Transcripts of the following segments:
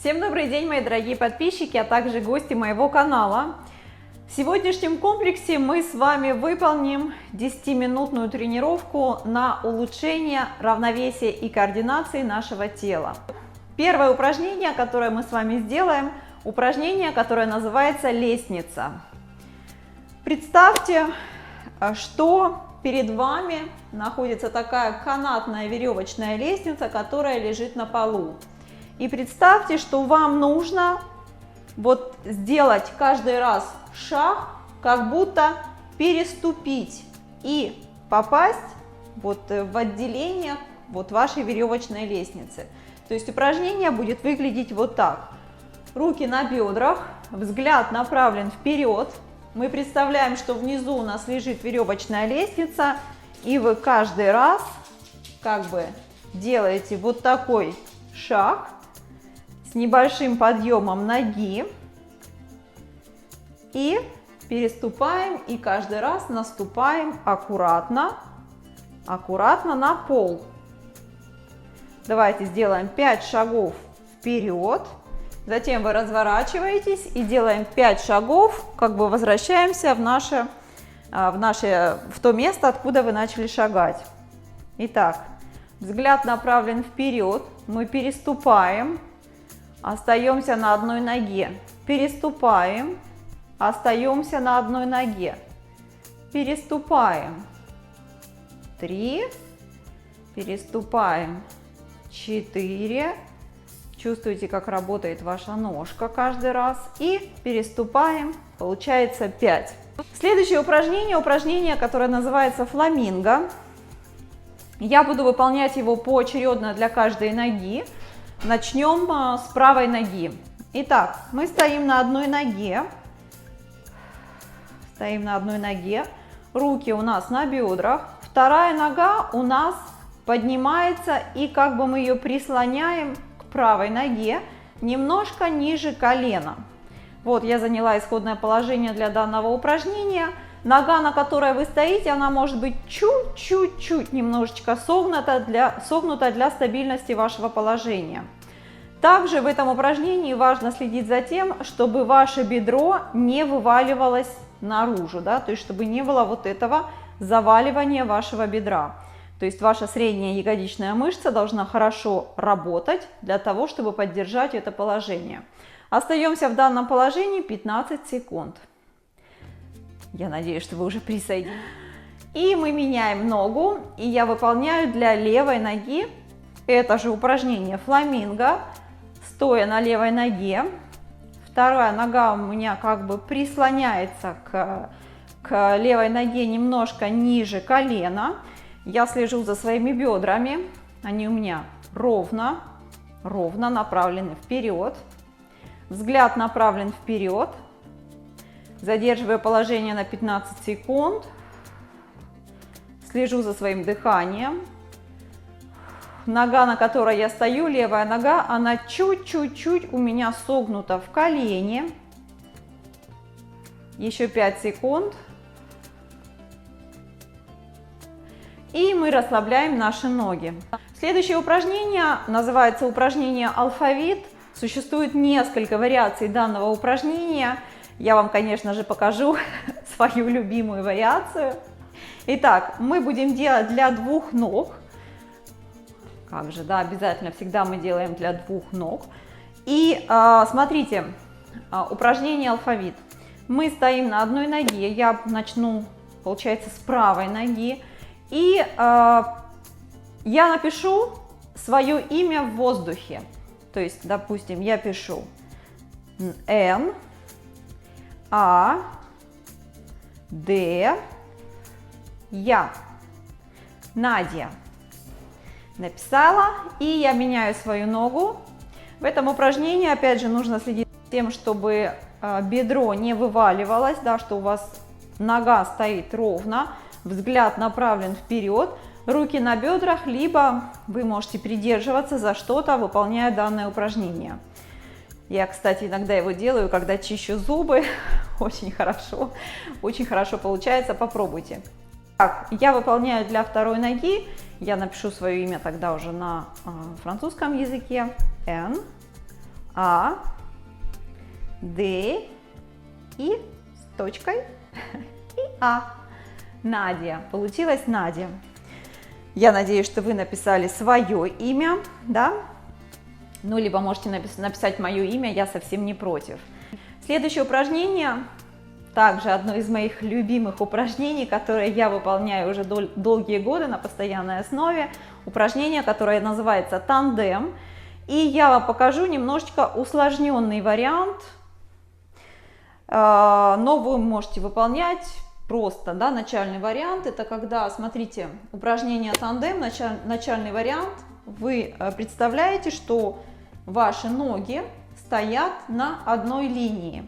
Всем добрый день, мои дорогие подписчики, а также гости моего канала. В сегодняшнем комплексе мы с вами выполним 10-минутную тренировку на улучшение равновесия и координации нашего тела. Первое упражнение, которое мы с вами сделаем, упражнение, которое называется лестница. Представьте, что перед вами находится такая канатная веревочная лестница, которая лежит на полу. И представьте, что вам нужно вот сделать каждый раз шаг, как будто переступить и попасть вот в отделение вот вашей веревочной лестницы. То есть упражнение будет выглядеть вот так. Руки на бедрах, взгляд направлен вперед. Мы представляем, что внизу у нас лежит веревочная лестница, и вы каждый раз как бы делаете вот такой шаг с небольшим подъемом ноги и переступаем, и каждый раз наступаем аккуратно на пол. Давайте сделаем 5 шагов вперед, затем вы разворачиваетесь и делаем 5 шагов, как бы возвращаемся в то место, откуда вы начали шагать. Итак, взгляд направлен вперед, мы переступаем, остаемся на одной ноге, переступаем, остаемся на одной ноге, переступаем, 3, переступаем, 4, чувствуете, как работает ваша ножка каждый раз, и переступаем, получается 5. Следующее упражнение, которое называется фламинго. Я буду выполнять его поочередно для каждой ноги. Начнем с правой ноги. Итак, мы стоим на одной ноге, руки у нас на бедрах, вторая нога у нас поднимается, и как бы мы ее прислоняем к правой ноге немножко ниже колена. Вот я заняла исходное положение для данного упражнения. Нога, на которой вы стоите, она может быть чуть-чуть немножечко согнута для стабильности вашего положения. Также в этом упражнении важно следить за тем, чтобы ваше бедро не вываливалось наружу, да, то есть чтобы не было вот этого заваливания вашего бедра. То есть ваша средняя ягодичная мышца должна хорошо работать для того, чтобы поддержать это положение. Остаемся в данном положении 15 секунд. Я надеюсь, что вы уже присоединились. И мы меняем ногу, и я выполняю для левой ноги это же упражнение фламинго, стоя на левой ноге. Вторая нога у меня как бы прислоняется к левой ноге немножко ниже колена. Я слежу за своими бедрами, они у меня ровно направлены вперед. Взгляд направлен вперед. Задерживаю положение на 15 секунд. Слежу за своим дыханием. Нога, на которой я стою, левая нога, она чуть-чуть у меня согнута в колене. Еще 5 секунд. И мы расслабляем наши ноги. Следующее упражнение называется упражнение алфавит. Существует несколько вариаций данного упражнения. Я вам, конечно же, покажу свою любимую вариацию. Итак, мы будем делать для двух ног. Как же, да, обязательно всегда мы делаем для двух ног. И смотрите, упражнение алфавит. Мы стоим на одной ноге. Я начну, получается, с правой ноги. И я напишу свое имя в воздухе. То есть, допустим, я пишу Н, А, Д, Я. Надя. Написала, и я меняю свою ногу. В этом упражнении, опять же, нужно следить за тем, чтобы бедро не вываливалось, да, что у вас нога стоит ровно, взгляд направлен вперед, руки на бедрах, либо вы можете придерживаться за что-то, выполняя данное упражнение. Я, кстати, иногда его делаю, когда чищу зубы. Очень хорошо получается, попробуйте. Так, я выполняю для второй ноги. Я напишу свое имя тогда уже на французском языке. Н, А, Д и с точкой и А. Надя. Получилось Надя. Я надеюсь, что вы написали свое имя, да? Ну, либо можете написать мое имя, я совсем не против. Следующее упражнение, также одно из моих любимых упражнений, которое я выполняю уже долгие годы на постоянной основе. Упражнение, которое называется тандем. И я вам покажу немножечко усложненный вариант, но вы можете выполнять просто, да, начальный вариант. Это когда, смотрите, упражнение тандем, начальный вариант, вы представляете, что ваши ноги стоят на одной линии.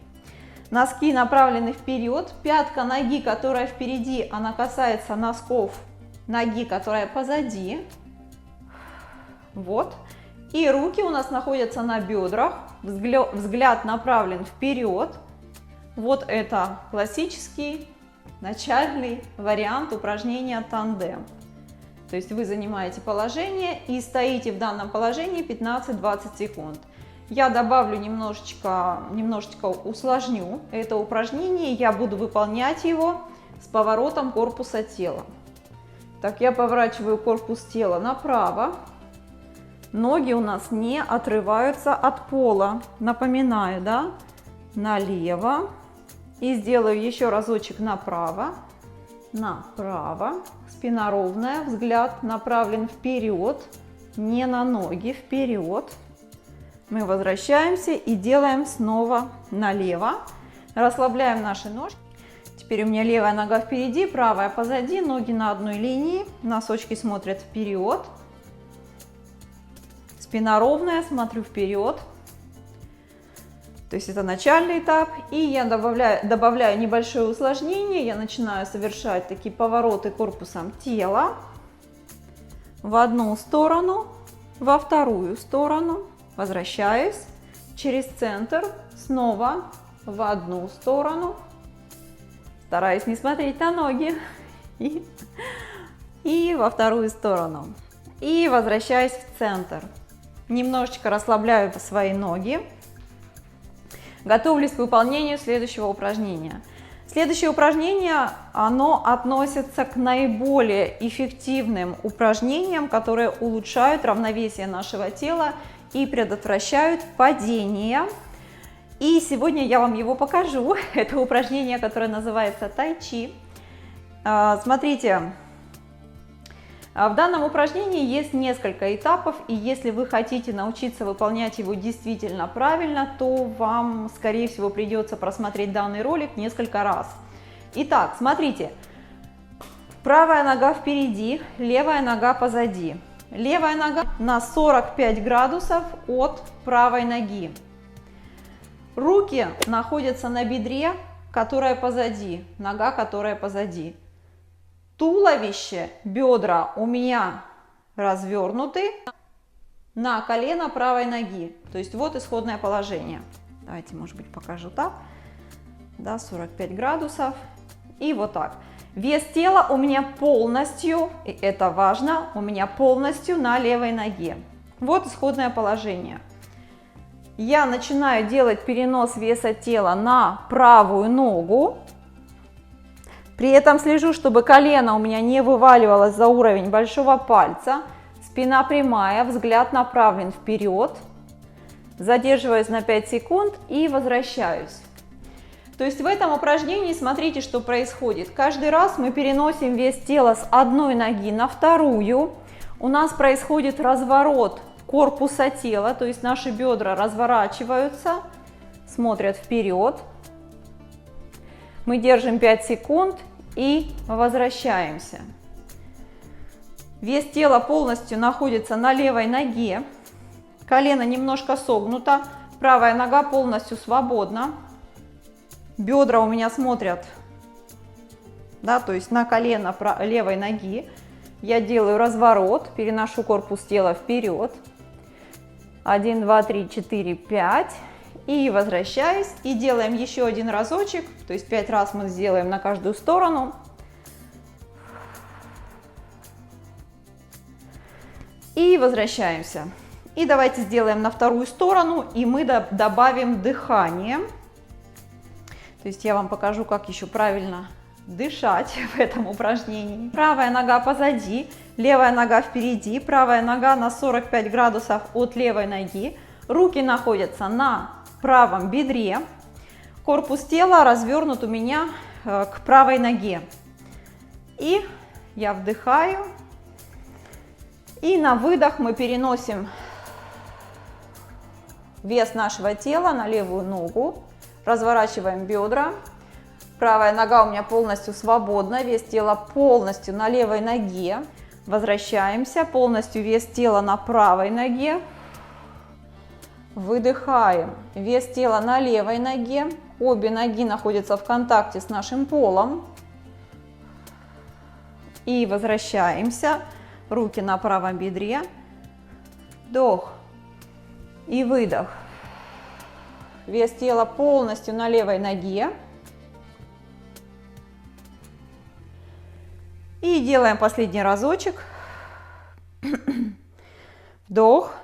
Носки направлены вперед, пятка ноги, которая впереди, она касается носков ноги, которая позади. Вот. И руки у нас находятся на бедрах, взгляд направлен вперед. Вот это классический начальный вариант упражнения тандем. То есть вы занимаете положение и стоите в данном положении 15-20 секунд. Я добавлю немножечко усложню это упражнение, я буду выполнять его с поворотом корпуса тела. Так, я поворачиваю корпус тела направо. Ноги у нас не отрываются от пола. Напоминаю, да, налево. И сделаю еще разочек направо. Направо. Спина ровная, взгляд направлен вперед, не на ноги, вперед. Мы возвращаемся и делаем снова налево. Расслабляем наши ножки. Теперь у меня левая нога впереди, правая позади, ноги на одной линии, носочки смотрят вперед. Спина ровная, смотрю вперед. То есть это начальный этап. И я добавляю небольшое усложнение. Я начинаю совершать такие повороты корпусом тела. В одну сторону, во вторую сторону. Возвращаюсь через центр. Снова в одну сторону. Стараюсь не смотреть на ноги. И во вторую сторону. И возвращаюсь в центр. Немножечко расслабляю свои ноги. Готовлюсь к выполнению следующего упражнения. Следующее упражнение, оно относится к наиболее эффективным упражнениям, которые улучшают равновесие нашего тела и предотвращают падение. И сегодня я вам его покажу. Это упражнение, которое называется тай-чи. Смотрите. В данном упражнении есть несколько этапов, и если вы хотите научиться выполнять его действительно правильно, то вам, скорее всего, придется просмотреть данный ролик несколько раз. Итак, смотрите, правая нога впереди, левая нога позади. Левая нога на 45 градусов от правой ноги. Руки находятся на бедре, которая позади, нога, которая позади. Туловище, бедра у меня развернуты на колено правой ноги. То есть вот исходное положение. Давайте, может быть, покажу так. Да, 45 градусов. И вот так. Вес тела у меня полностью, и это важно, у меня полностью на левой ноге. Вот исходное положение. Я начинаю делать перенос веса тела на правую ногу. При этом слежу, чтобы колено у меня не вываливалось за уровень большого пальца. Спина прямая, взгляд направлен вперед. Задерживаюсь на 5 секунд и возвращаюсь. То есть в этом упражнении смотрите, что происходит. Каждый раз мы переносим вес тела с одной ноги на вторую. У нас происходит разворот корпуса тела, то есть наши бедра разворачиваются, смотрят вперед. Мы держим 5 секунд и возвращаемся. Вес тела полностью находится на левой ноге. Колено немножко согнуто. Правая нога полностью свободна. Бедра у меня смотрят, да, то есть на колено левой ноги. Я делаю разворот, переношу корпус тела вперед. 1, 2, 3, 4, 5. И возвращаюсь, и делаем еще один разочек, то есть 5 раз мы сделаем на каждую сторону. И возвращаемся. И давайте сделаем на вторую сторону, и мы добавим дыхание. То есть я вам покажу, как еще правильно дышать в этом упражнении. Правая нога позади, левая нога впереди, правая нога на 45 градусов от левой ноги. Руки находятся на правом бедре. Корпус тела развернут у меня к правой ноге. И я вдыхаю. И на выдох мы переносим вес нашего тела на левую ногу. Разворачиваем бедра. Правая нога у меня полностью свободна, вес тела полностью на левой ноге. Возвращаемся, полностью вес тела на правой ноге. Выдыхаем, вес тела на левой ноге. Обе ноги находятся в контакте с нашим полом. И возвращаемся, руки на правом бедре. Вдох и выдох. Вес тела полностью на левой ноге. И делаем последний разочек. Вдох.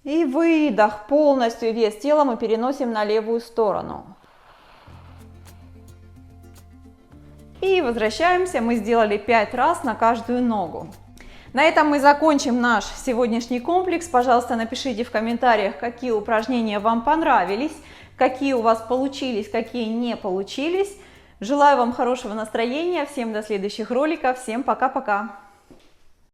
И выдох. Полностью вес тела мы переносим на левую сторону. И возвращаемся. Мы сделали 5 раз на каждую ногу. На этом мы закончим наш сегодняшний комплекс. Пожалуйста, напишите в комментариях, какие упражнения вам понравились, какие у вас получились, какие не получились. Желаю вам хорошего настроения. Всем до следующих роликов. Всем пока-пока.